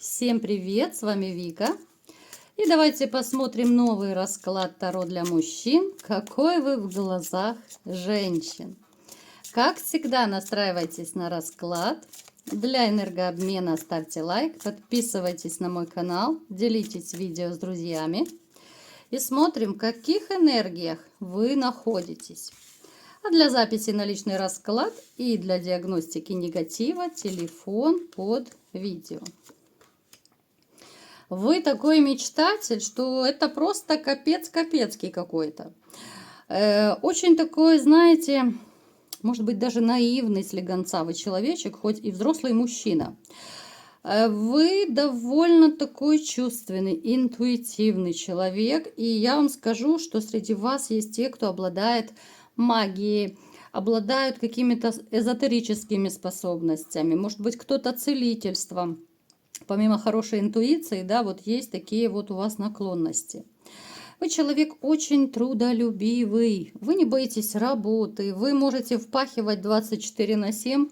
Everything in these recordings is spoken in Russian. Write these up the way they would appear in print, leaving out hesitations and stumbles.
Всем привет, с вами Вика. И давайте посмотрим новый расклад Таро для мужчин. Какой вы в глазах женщин. Как всегда, настраивайтесь на расклад. Для энергообмена ставьте лайк, подписывайтесь на мой канал, делитесь видео с друзьями. И смотрим, в каких энергиях вы находитесь. А для записи на личный расклад и для диагностики негатива телефон под видео. Вы такой мечтатель, что это просто капец-капецкий какой-то. Очень такой, знаете, может быть, даже наивный слегонцавый человечек, хоть и взрослый мужчина. Вы довольно такой чувственный, интуитивный человек. И я вам скажу, что среди вас есть те, кто обладает магией, обладают какими-то эзотерическими способностями. Может быть, кто-то целительством. Помимо хорошей интуиции, да, вот есть такие вот у вас наклонности. Вы человек очень трудолюбивый, вы не боитесь работы, вы можете впахивать 24/7.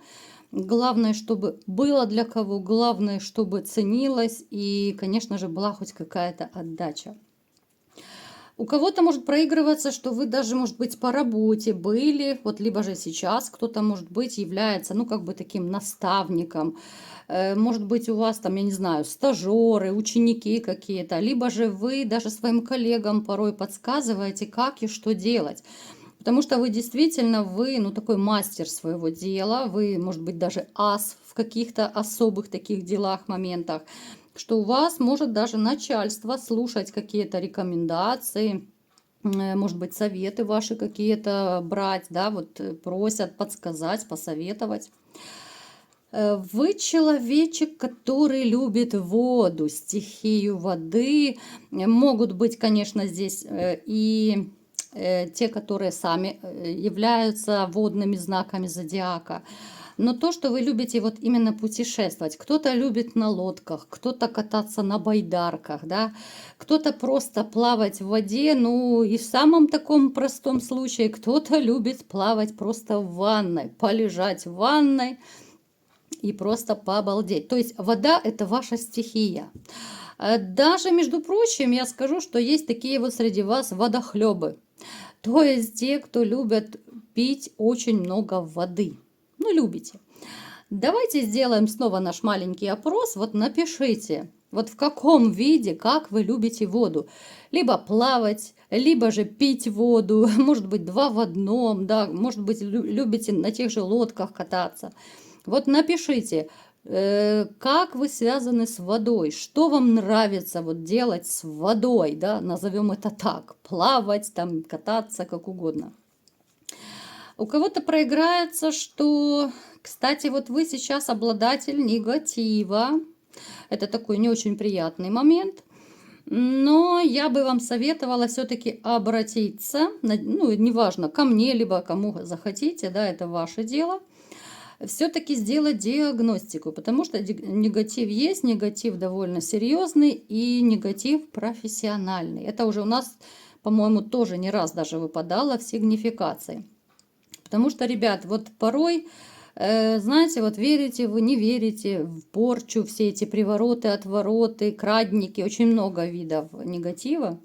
Главное, чтобы было для кого, главное, чтобы ценилось и, конечно же, была хоть какая-то отдача. У кого-то может проигрываться, что вы даже, может быть, по работе были, вот либо же сейчас кто-то, может быть, является, ну, как бы таким наставником. Может быть, у вас там, я не знаю, стажеры, ученики какие-то, либо же вы даже своим коллегам порой подсказываете, как и что делать. Потому что вы действительно, ну, такой мастер своего дела, вы, может быть, даже ас в каких-то особых таких делах, моментах, что у вас может даже начальство слушать какие-то рекомендации, может быть, советы ваши какие-то брать, да, вот просят подсказать, посоветовать. Вы человечек, который любит воду, стихию воды. Могут быть, конечно, здесь и те, которые сами являются водными знаками зодиака. Но то, что вы любите вот именно путешествовать. Кто-то любит на лодках, кто-то кататься на байдарках, да, кто-то просто плавать в воде, ну и в самом таком простом случае кто-то любит плавать просто в ванной, полежать в ванной и просто пообалдеть. То есть вода – это ваша стихия. Даже, между прочим, я скажу, что есть такие вот среди вас водохлебы. То есть те, кто любят пить очень много воды. Ну, любите. Давайте сделаем снова наш маленький опрос. Вот напишите, вот в каком виде, как вы любите воду. Либо плавать, либо же пить воду. Может быть, два в одном, да. Может быть, любите на тех же лодках кататься. Вот напишите, как вы связаны с водой, что вам нравится вот делать с водой, да, назовем это так, плавать, там, кататься, как угодно. У кого-то проиграется, что, кстати, вот вы сейчас обладатель негатива. Это такой не очень приятный момент. Но я бы вам советовала все-таки обратиться, ну, неважно, ко мне, либо кому захотите, да, это ваше дело. Все-таки сделать диагностику, потому что негатив есть, негатив довольно серьезный и негатив профессиональный. Это уже у нас, по-моему, тоже не раз даже выпадало в сигнификации. Потому что, ребят, вот порой, знаете, вот верите вы, не верите в порчу, все эти привороты, отвороты, крадники, очень много видов негатива.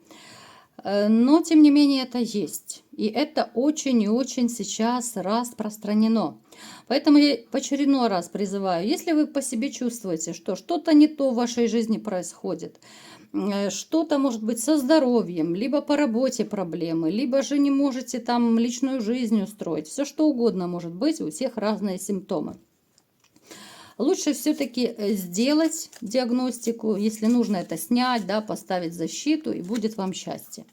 Но, тем не менее, это есть. И это очень и очень сейчас распространено. Поэтому я в очередной раз призываю, если вы по себе чувствуете, что что-то не то в вашей жизни происходит, что-то может быть со здоровьем, либо по работе проблемы, либо же не можете там личную жизнь устроить, все что угодно может быть, у всех разные симптомы. Лучше все-таки сделать диагностику, если нужно это снять, да, поставить защиту, и будет вам счастье.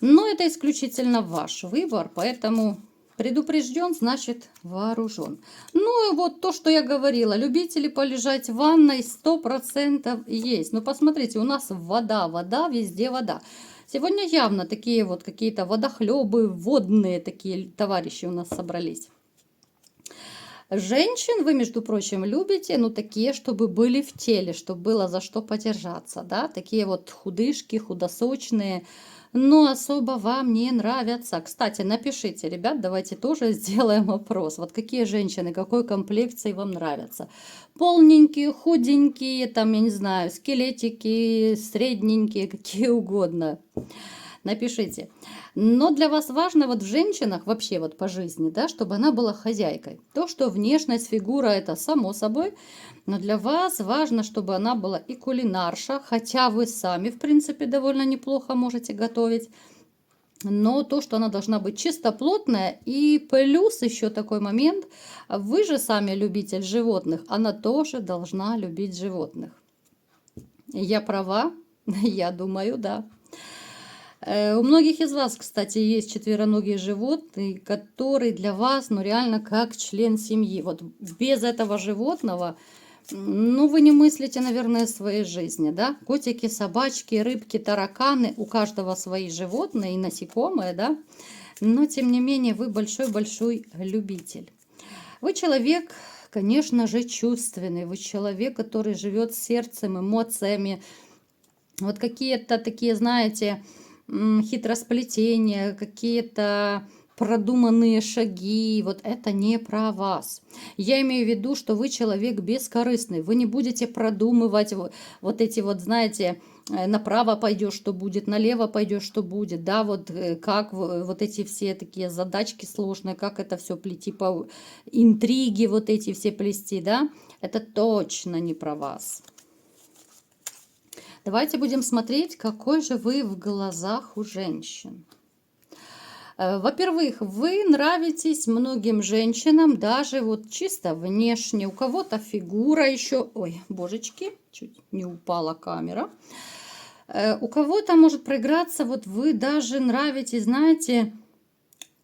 Но это исключительно ваш выбор, поэтому предупрежден, значит вооружен. Ну и вот то, что я говорила, любители полежать в ванной 100% есть. Но посмотрите, у нас вода, везде вода. Сегодня явно такие вот какие-то водохлебы, водные такие товарищи у нас собрались. Женщин вы, между прочим, любите, ну, такие, чтобы были в теле, чтобы было за что подержаться, да, такие вот худышки, худосочные, но особо вам не нравятся. Кстати, напишите, ребят, давайте тоже сделаем опрос. Вот какие женщины, какой комплекции вам нравятся? Полненькие, худенькие, там, я не знаю, скелетики, средненькие, какие угодно. Напишите. Но для вас важно вот в женщинах вообще вот по жизни, да, чтобы она была хозяйкой. То, что внешность, фигура, это само собой, но для вас важно, чтобы она была и кулинарша, хотя вы сами, в принципе, довольно неплохо можете готовить. Но то, что она должна быть чистоплотная, и плюс еще такой момент, вы же сами любитель животных, она тоже должна любить животных. Я права? Я думаю, да. У многих из вас, кстати, есть четвероногие животные, которые для вас, ну, реально как член семьи. Вот без этого животного, ну, вы не мыслите, наверное, своей жизни, да? Котики, собачки, рыбки, тараканы, у каждого свои животные и насекомые, да? Но, тем не менее, вы большой-большой любитель. Вы человек, конечно же, чувственный, вы человек, который живет сердцем, эмоциями. Вот какие-то такие, знаете, хитросплетения, какие-то продуманные шаги, вот это не про вас. Я имею в виду, что вы человек бескорыстный, вы не будете продумывать вот эти вот, знаете, направо пойдешь, что будет, налево пойдешь, что будет, да, вот как вот эти все такие задачки сложные, как это все плести, по интриги вот эти все плести, да, это точно не про вас. Давайте будем смотреть, какой же вы в глазах у женщин. Во-первых, вы нравитесь многим женщинам, даже вот чисто внешне. У кого-то фигура еще... Ой, божечки, чуть не упала камера. У кого-то может проиграться, вот вы даже нравитесь, знаете...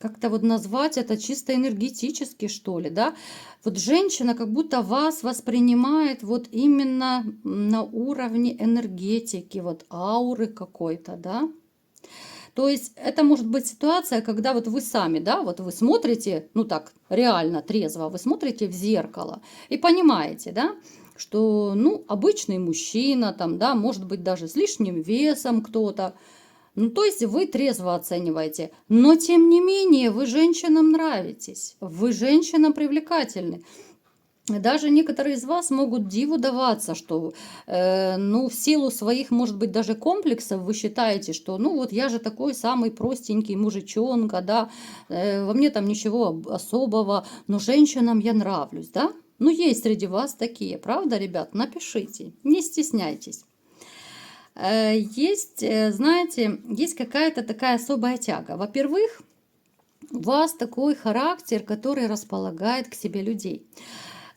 Как-то вот назвать это чисто энергетически, что ли, да? Вот женщина как будто вас воспринимает вот именно на уровне энергетики, вот ауры какой-то, да? То есть это может быть ситуация, когда вот вы сами, да, вот вы смотрите, ну так, реально трезво, вы смотрите в зеркало и понимаете, да, что, ну, обычный мужчина, там, да, может быть даже с лишним весом кто-то, ну, то есть вы трезво оцениваете, но тем не менее вы женщинам нравитесь, вы женщинам привлекательны. Даже некоторые из вас могут диву даваться, что, ну, в силу своих, может быть, даже комплексов вы считаете, что, ну, вот я же такой самый простенький мужичонка, да, во мне там ничего особого, но женщинам я нравлюсь, да. Ну, есть среди вас такие, правда, ребят? Напишите, не стесняйтесь. Есть, знаете, есть какая-то такая особая тяга. Во-первых, у вас такой характер, который располагает к себе людей.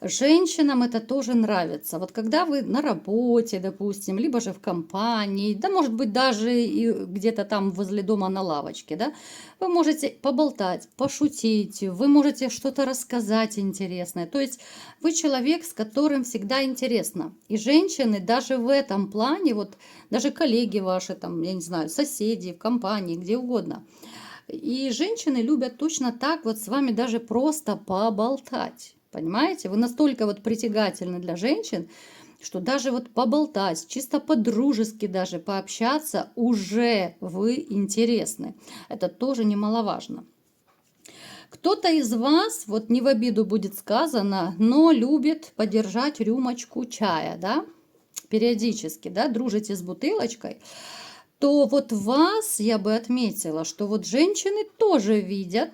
Женщинам это тоже нравится. Вот когда вы на работе, допустим, либо же в компании, да, может быть, даже и где-то там возле дома на лавочке, да, вы можете поболтать, пошутить, вы можете что-то рассказать интересное. То есть вы человек, с которым всегда интересно. И женщины даже в этом плане, вот даже коллеги ваши, там, я не знаю, соседи в компании, где угодно. И женщины любят точно так вот с вами даже просто поболтать. Понимаете? Вы настолько вот притягательны для женщин, что даже вот поболтать, чисто по-дружески даже пообщаться, уже вы интересны. Это тоже немаловажно. Кто-то из вас, вот не в обиду будет сказано, но любит подержать рюмочку чая, да, периодически, да, дружите с бутылочкой, то вот вас я бы отметила, что вот женщины тоже видят.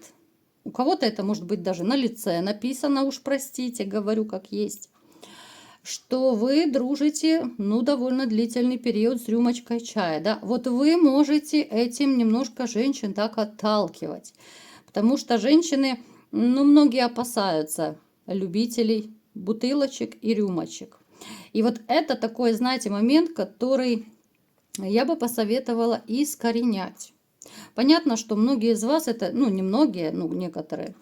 У кого-то это может быть даже на лице написано, уж простите, говорю как есть, что вы дружите, ну, довольно длительный период с рюмочкой чая, да. Вот вы можете этим немножко женщин так отталкивать, потому что женщины, ну, многие опасаются любителей бутылочек и рюмочек. И вот это такой, знаете, момент, который я бы посоветовала искоренять. Понятно, что многие из вас, это, ну, не многие, ну, некоторые,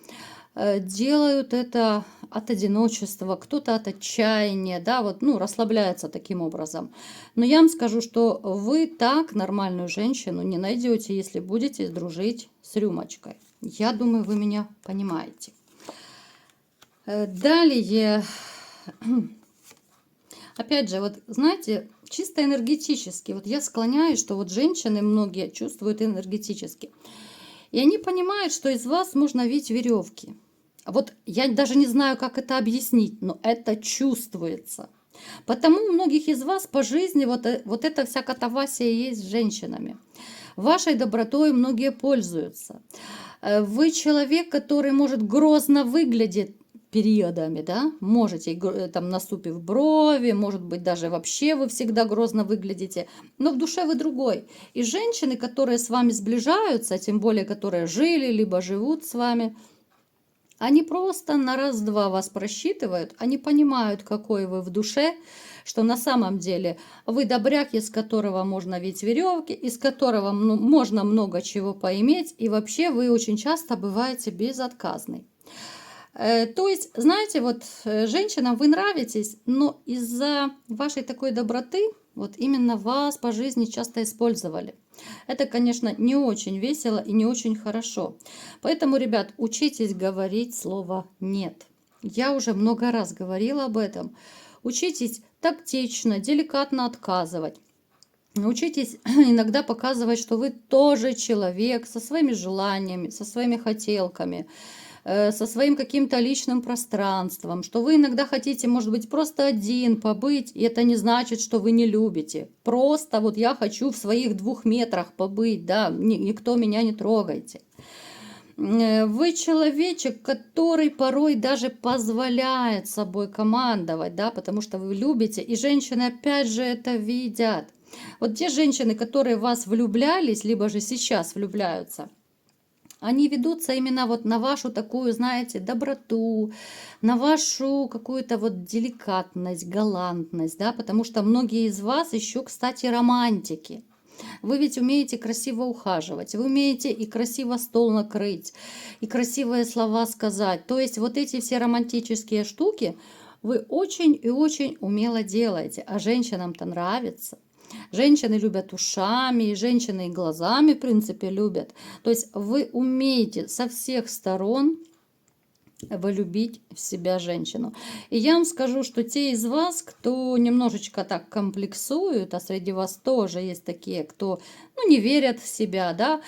делают это от одиночества, кто-то от отчаяния, да, вот, ну, расслабляется таким образом. Но я вам скажу, что вы так нормальную женщину не найдете, если будете дружить с рюмочкой. Я думаю, вы меня понимаете. Далее, Опять же, вот знаете, чисто энергетически, вот я склоняюсь, что вот женщины многие чувствуют энергетически. И они понимают, что из вас можно видеть веревки. Вот я даже не знаю, как это объяснить, но это чувствуется. Потому у многих из вас по жизни вот эта вся катавасия есть с женщинами. Вашей добротой многие пользуются. Вы человек, который может грозно выглядеть периодами, да, можете, там, наступив брови, может быть, даже вообще вы всегда грозно выглядите, но в душе вы другой. И женщины, которые с вами сближаются, тем более, которые жили, либо живут с вами, они просто на раз-два вас просчитывают, они понимают, какой вы в душе, что на самом деле вы добряк, из которого можно видеть веревки, из которого можно много чего поиметь, и вообще вы очень часто бываете безотказный. То есть, знаете, вот женщинам вы нравитесь, но из-за вашей такой доброты, вот именно вас по жизни часто использовали. Это, конечно, не очень весело и не очень хорошо. Поэтому, ребят, учитесь говорить слово «нет». Я уже много раз говорила об этом. Учитесь тактично, деликатно отказывать. Научитесь иногда показывать, что вы тоже человек со своими желаниями, со своими хотелками, со своим каким-то личным пространством, что вы иногда хотите, может быть, просто один побыть, и это не значит, что вы не любите. Просто вот я хочу в своих 2 метрах побыть, да, никто меня не трогайте. Вы человечек, который порой даже позволяет собой командовать, да, потому что вы любите, и женщины опять же это видят. Вот те женщины, которые в вас влюблялись, либо же сейчас влюбляются, они ведутся именно вот на вашу такую, знаете, доброту, на вашу какую-то вот деликатность, галантность, да, потому что многие из вас еще, кстати, романтики. Вы ведь умеете красиво ухаживать, вы умеете и красиво стол накрыть, и красивые слова сказать. То есть вот эти все романтические штуки вы очень и очень умело делаете, а женщинам-то нравится. Женщины любят ушами, и женщины и глазами, в принципе, любят. То есть вы умеете со всех сторон влюбить в себя женщину. И я вам скажу, что те из вас, кто немножечко так комплексуют, а среди вас тоже есть такие, кто не верят в себя, да,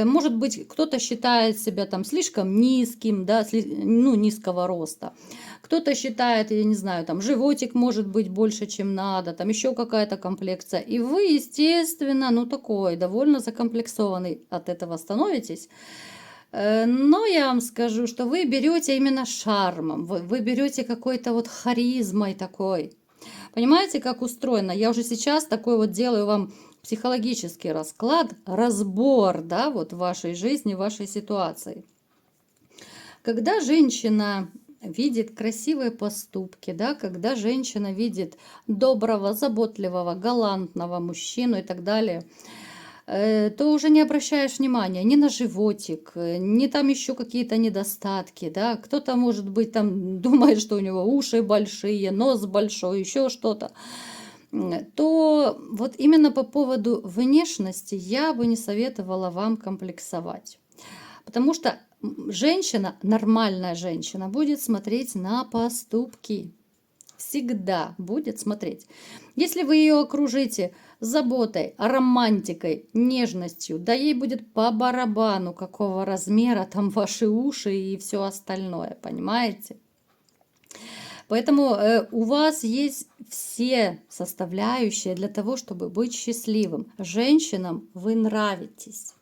может быть, кто-то считает себя там слишком низким, да, низкого роста. Кто-то считает, я не знаю, там животик может быть больше, чем надо, там еще какая-то комплекция. И вы, естественно, такой, довольно закомплексованный от этого становитесь. Но я вам скажу, что вы берете именно шармом, вы берете какой-то вот харизмой такой. Понимаете, как устроено? Я уже сейчас такой вот делаю вам психологический расклад, разбор, да, вот вашей жизни, вашей ситуации. Когда женщина видит красивые поступки, да, когда женщина видит доброго, заботливого, галантного мужчину и так далее, то уже не обращаешь внимания ни на животик, ни там еще какие-то недостатки, да, кто-то, может быть, там думает, что у него уши большие, нос большой, еще что-то, то вот именно по поводу внешности я бы не советовала вам комплексовать. Потому что женщина, нормальная женщина, будет смотреть на поступки. Всегда будет смотреть. Если вы ее окружите заботой, романтикой, нежностью, да ей будет по барабану, какого размера там ваши уши и все остальное, понимаете? Поэтому у вас есть все составляющие для того, чтобы быть счастливым. Женщинам вы нравитесь.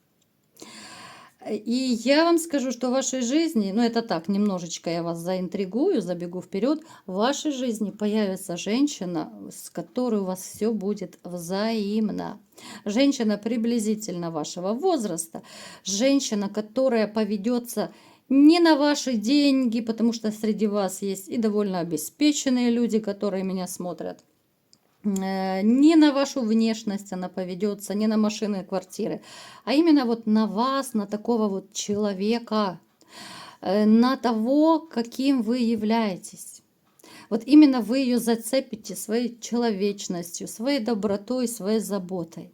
И я вам скажу, что в вашей жизни, это так, немножечко я вас заинтригую, забегу вперед, в вашей жизни появится женщина, с которой у вас все будет взаимно. Женщина приблизительно вашего возраста, женщина, которая поведется не на ваши деньги, потому что среди вас есть и довольно обеспеченные люди, которые меня смотрят. Не на вашу внешность она поведется, не на машины и квартиры, а именно вот на вас, на такого вот человека, на того, каким вы являетесь. Вот именно вы ее зацепите своей человечностью, своей добротой, своей заботой.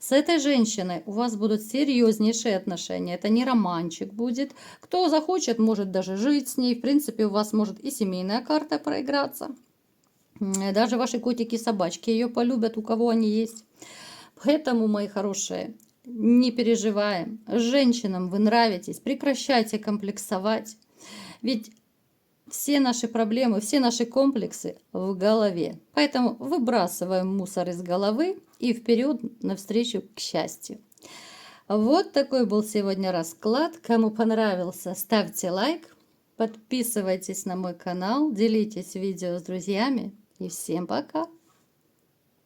С этой женщиной у вас будут серьезнейшие отношения. Это не романчик будет. Кто захочет, может даже жить с ней. В принципе, у вас может и семейная карта проиграться. Даже ваши котики и собачки ее полюбят, у кого они есть. Поэтому, мои хорошие, не переживаем. Женщинам вы нравитесь. Прекращайте комплексовать. Ведь все наши проблемы, все наши комплексы в голове. Поэтому выбрасываем мусор из головы и вперед навстречу к счастью. Вот такой был сегодня расклад. Кому понравился, ставьте лайк, подписывайтесь на мой канал, делитесь видео с друзьями. И всем пока!